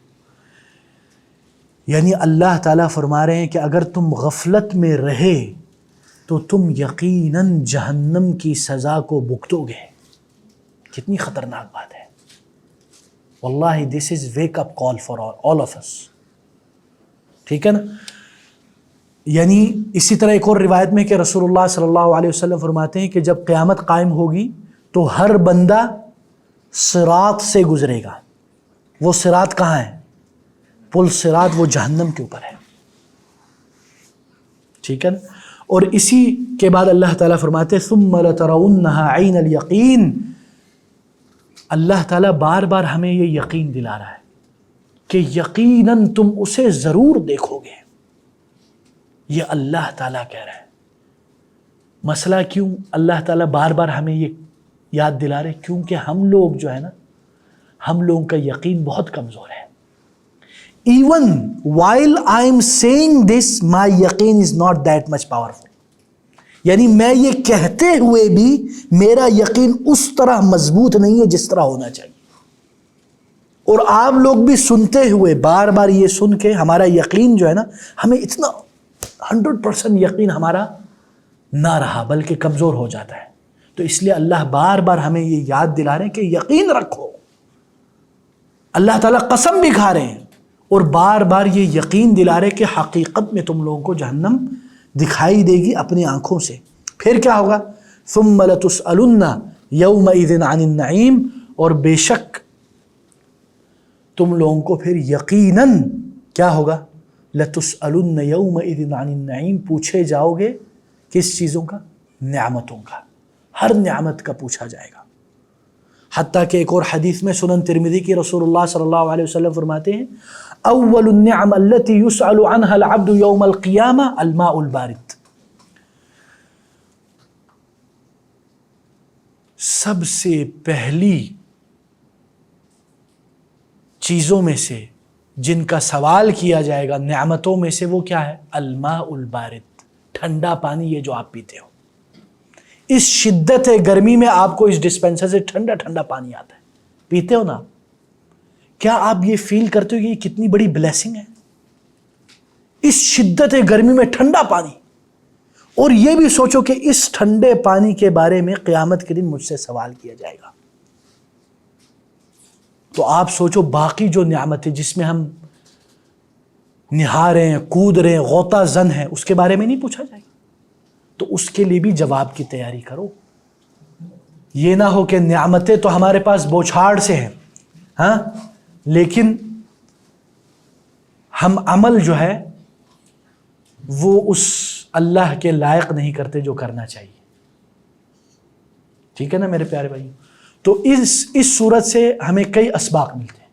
یعنی اللہ تعالیٰ فرما رہے ہیں کہ اگر تم غفلت میں رہے تو تم یقیناً جہنم کی سزا کو بھگتو گے. کتنی خطرناک بات ہے. واللہ this is wake up call for all of us. ٹھیک ہے نا. یعنی اسی طرح ایک اور روایت میں کہ رسول اللہ صلی اللہ علیہ وسلم فرماتے ہیں کہ جب قیامت قائم ہوگی تو ہر بندہ صراط سے گزرے گا. وہ صراط کہاں ہے؟ پل صراط وہ جہنم کے اوپر ہے. ٹھیک ہے نا. اور اسی کے بعد اللہ تعالیٰ فرماتے ثم لترونها عین الیقین. اللہ تعالیٰ بار بار ہمیں یہ یقین دلا رہا ہے کہ یقیناً تم اسے ضرور دیکھو گے. یہ اللہ تعالیٰ کہہ رہا ہے. مسئلہ کیوں اللہ تعالیٰ بار بار ہمیں یہ یاد دلا رہے؟ کیونکہ ہم لوگ جو ہے نا، ہم لوگوں کا یقین بہت کمزور ہے. Even while I am saying this, my yaqeen is not that much powerful. یعنی میں یہ کہتے ہوئے بھی میرا یقین اس طرح مضبوط نہیں ہے جس طرح ہونا چاہیے. اور آپ لوگ بھی سنتے ہوئے بار بار یہ سن کے ہمارا یقین جو ہے نا، ہمیں اتنا 100% یقین ہمارا نہ رہا بلکہ کمزور ہو جاتا ہے. تو اس لیے اللہ بار بار ہمیں یہ یاد دلا رہے ہیں کہ یقین رکھو. اللہ تعالیٰ قسم بھی کھا رہے ہیں اور بار بار یہ یقین دلا رہے کہ حقیقت میں تم لوگوں کو جہنم دکھائی دے گی اپنی آنکھوں سے. پھر کیا ہوگا؟ ثم لتسألن یومئذ عن النعیم. اور بے شک تم لوگوں کو پھر یقیناً کیا ہوگا؟ لتسألن یومئذ عن النعیم. پوچھے جاؤ گے کس چیزوں کا؟ نعمتوں کا. ہر نعمت کا پوچھا جائے گا. حتیٰ کہ ایک اور حدیث میں سنن ترمذی کی رسول اللہ صلی اللہ علیہ وسلم فرماتے ہیں اول النعم التي يسأل عنها العبد يوم القيامة الماء البارد. سب سے پہلی چیزوں میں سے جن کا سوال کیا جائے گا نعمتوں میں سے وہ کیا ہے؟ الماء البارد، ٹھنڈا پانی. یہ جو آپ پیتے ہو اس شدت گرمی میں آپ کو اس ڈسپینسر سے ٹھنڈا ٹھنڈا پانی آتا ہے، پیتے ہو نا. کیا آپ یہ فیل کرتے ہو کہ یہ کتنی بڑی بلیسنگ ہے؟ اس شدت گرمی میں ٹھنڈا پانی. اور یہ بھی سوچو کہ اس ٹھنڈے پانی کے بارے میں قیامت کے دن مجھ سے سوال کیا جائے گا. تو آپ سوچو باقی جو نعمتیں جس میں ہم نہا رہے ہیں، کود رہے ہیں، غوطہ زن ہے، اس کے بارے میں نہیں پوچھا جائے گا. تو اس کے لیے بھی جواب کی تیاری کرو. یہ نہ ہو کہ نعمتیں تو ہمارے پاس بوچھاڑ سے ہیں ہاں، لیکن ہم عمل جو ہے وہ اس اللہ کے لائق نہیں کرتے جو کرنا چاہیے. ٹھیک ہے نا میرے پیارے بھائی؟ تو اس صورت سے ہمیں کئی اسباق ملتے ہیں.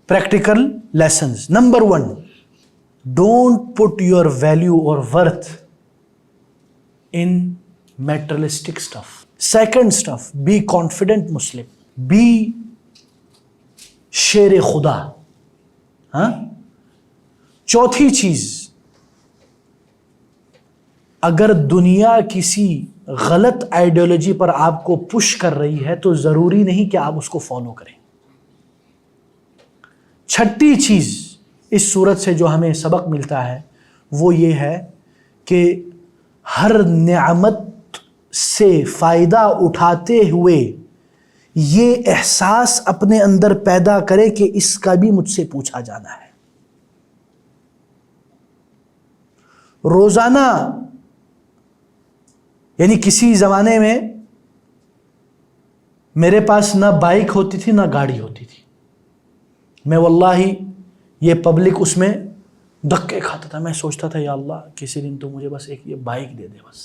Practical lessons. Number 1، don't put your value اور worth in materialistic stuff. Second stuff, be confident Muslim. Be شیر خدا. ہاں. چوتھی چیز، اگر دنیا کسی غلط آئیڈیالوجی پر آپ کو پش کر رہی ہے تو ضروری نہیں کہ آپ اس کو فالو کریں. چھٹی چیز اس صورت سے جو ہمیں سبق ملتا ہے وہ یہ ہے کہ ہر نعمت سے فائدہ اٹھاتے ہوئے یہ احساس اپنے اندر پیدا کرے کہ اس کا بھی مجھ سے پوچھا جانا ہے. روزانہ یعنی کسی زمانے میں میرے پاس نہ بائک ہوتی تھی نہ گاڑی ہوتی تھی. میں واللہ یہ پبلک اس میں دھکے کھاتا تھا. میں سوچتا تھا یا اللہ کسی دن تو مجھے بس ایک یہ بائک دے دے بس.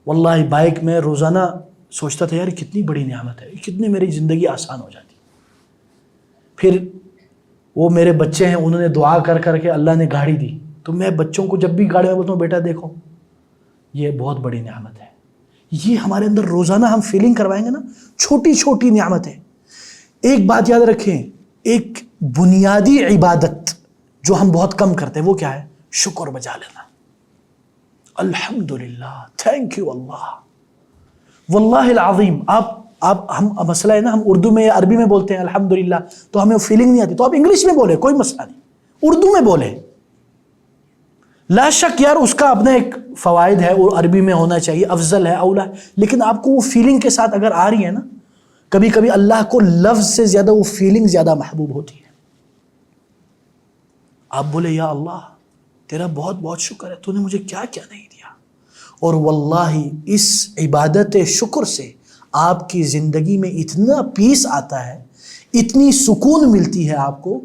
واللہ بائک میں روزانہ سوچتا تھا یار کتنی بڑی نعمت ہے، کتنی میری زندگی آسان ہو جاتی. پھر وہ میرے بچے ہیں، انہوں نے دعا کر کر کے اللہ نے گاڑی دی. تو میں بچوں کو جب بھی گاڑی میں بولتا ہوں بیٹا دیکھو یہ بہت بڑی نعمت ہے. یہ ہمارے اندر روزانہ ہم فیلنگ کروائیں گے نا، چھوٹی چھوٹی نعمت ہے. ایک بات یاد رکھیں، ایک بنیادی عبادت جو ہم بہت کم کرتے ہیں وہ کیا ہے؟ شکر بجا لینا. الحمدللہ، تھینک یو اللہ. واللہ العظیم ہم مسئلہ ہے نا، ہم اردو میں یا عربی میں بولتے ہیں الحمدللہ تو ہمیں فیلنگ نہیں آتی. تو آپ انگلش میں بولے کوئی مسئلہ نہیں، اردو میں بولے. لا شک یار اس کا اپنا ایک فوائد ہے اور عربی میں ہونا چاہیے، افضل ہے، اولا ہے. لیکن آپ کو وہ فیلنگ کے ساتھ اگر آ رہی ہے نا، کبھی کبھی اللہ کو لفظ سے زیادہ وہ فیلنگ زیادہ محبوب ہوتی ہے. آپ بولے یا اللہ تیرا بہت بہت شکر ہے، تو نے مجھے کیا کیا نہیں دیا. اور واللہ اس عبادت شکر سے آپ کی زندگی میں اتنا پیس آتا ہے، اتنی سکون ملتی ہے آپ کو،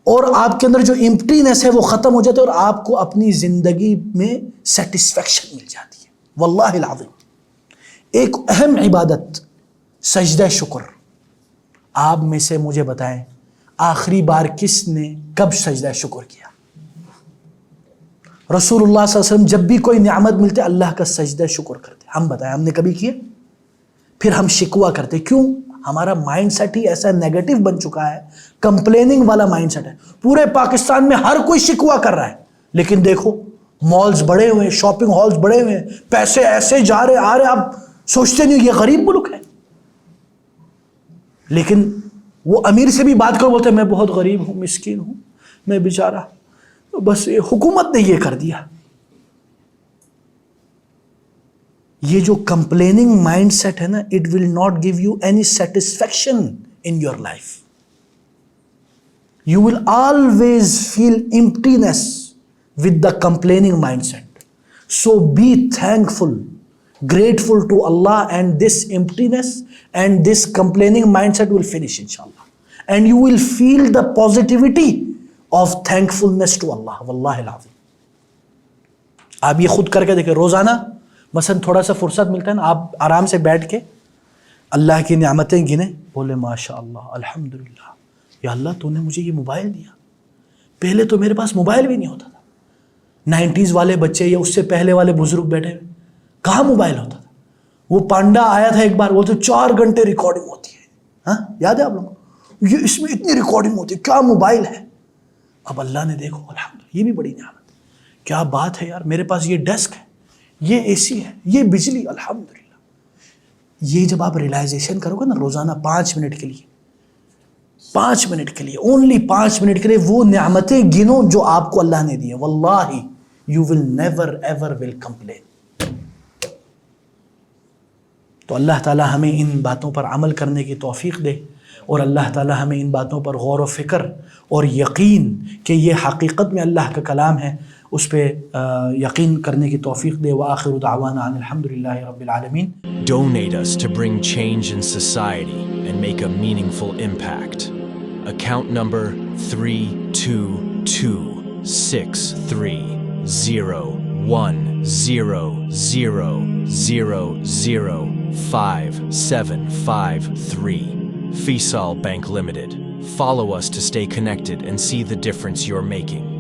اور آپ کے اندر جو امپٹینس ہے وہ ختم ہو جاتا ہے، اور آپ کو اپنی زندگی میں سیٹسفیکشن مل جاتی ہے۔ واللہ العظیم ایک اہم عبادت سجدہ شکر۔ آپ میں سے مجھے بتائیں آخری بار کس نے کب سجدہ شکر کیا؟ رسول اللہ صلی اللہ علیہ وسلم جب بھی کوئی نعمت ملتے اللہ کا سجدہ شکر کرتے۔ ہم بتائیں ہم نے کبھی کیا؟ پھر ہم شکوہ کرتے، کیوں؟ ہمارا مائنڈ سیٹ ہی ایسا نیگیٹو بن چکا ہے، کمپلیننگ والا مائنڈ سیٹ ہے۔ پورے پاکستان میں ہر کوئی شکوہ کر رہا ہے، لیکن دیکھو مالز بڑے ہوئے ہیں، شاپنگ ہالز بڑے ہوئے ہیں، پیسے ایسے جا رہے آ رہے، آپ سوچتے نہیں یہ غریب ملک ہے۔ لیکن وہ امیر سے بھی بات کرو بولتے ہیں میں بہت غریب ہوں، مسکین ہوں، میں بیچارہ، بس حکومت نے یہ کر دیا۔ یہ جو کمپلیننگ مائنڈ سیٹ ہے نا، it will not give you any satisfaction in your life. You will always feel emptiness with the complaining mindset. So be thankful, grateful to Allah, and this emptiness and this complaining mindset will finish inshallah, and you will feel the positivity of thankfulness to Allah. واللہ العظیم آپ یہ خود کر کے دیکھیں، روزانہ مثلا تھوڑا سا فرصت ملتا ہے نا، آپ آرام سے بیٹھ کے اللہ کی نعمتیں گنیں، بولے ماشاء اللہ الحمدللہ، یا اللہ تو نے مجھے یہ موبائل دیا، پہلے تو میرے پاس موبائل بھی نہیں ہوتا تھا۔ 90s والے بچے یا اس سے پہلے والے بزرگ بیٹھے ہوئے، کہاں موبائل ہوتا تھا؟ وہ پانڈا آیا تھا ایک بار، وہ تو 4 گھنٹے ریکارڈنگ ہوتی ہے، ہاں یاد ہے آپ لوگوں کو؟ یہ اس میں اتنی ریکارڈنگ ہوتی ہے، کیا موبائل ہے؟ اب اللہ نے دیکھو الحمدللہ، یہ بھی بڑی نعمت، کیا بات ہے یار، میرے پاس یہ ڈیسک ہے، یہ اے سی ہے، یہ بجلی، الحمدللہ۔ یہ جب آپ ریلائزیشن کرو گے نا، روزانہ 5 منٹ کے لیے، 5 منٹ کے لیے، اونلی 5 منٹ کے لیے وہ نعمتیں گنو جو آپ کو اللہ نے دی ہیں، واللہ you will never ever will complain. تو اللہ تعالیٰ ہمیں ان باتوں پر عمل کرنے کی توفیق دے، اور اللہ تعالیٰ ہمیں ان باتوں پر غور و فکر اور یقین کہ یہ حقیقت میں اللہ کا کلام ہے، اس پہ یقین کرنے کی توفیق دے۔ وآخر دعوانا ان الحمدللہ رب العالمین۔ Donate us to bring change in society and make a meaningful impact. Account number 32263000005753. Faisal Bank Limited. Follow us to stay connected and see the difference you're making.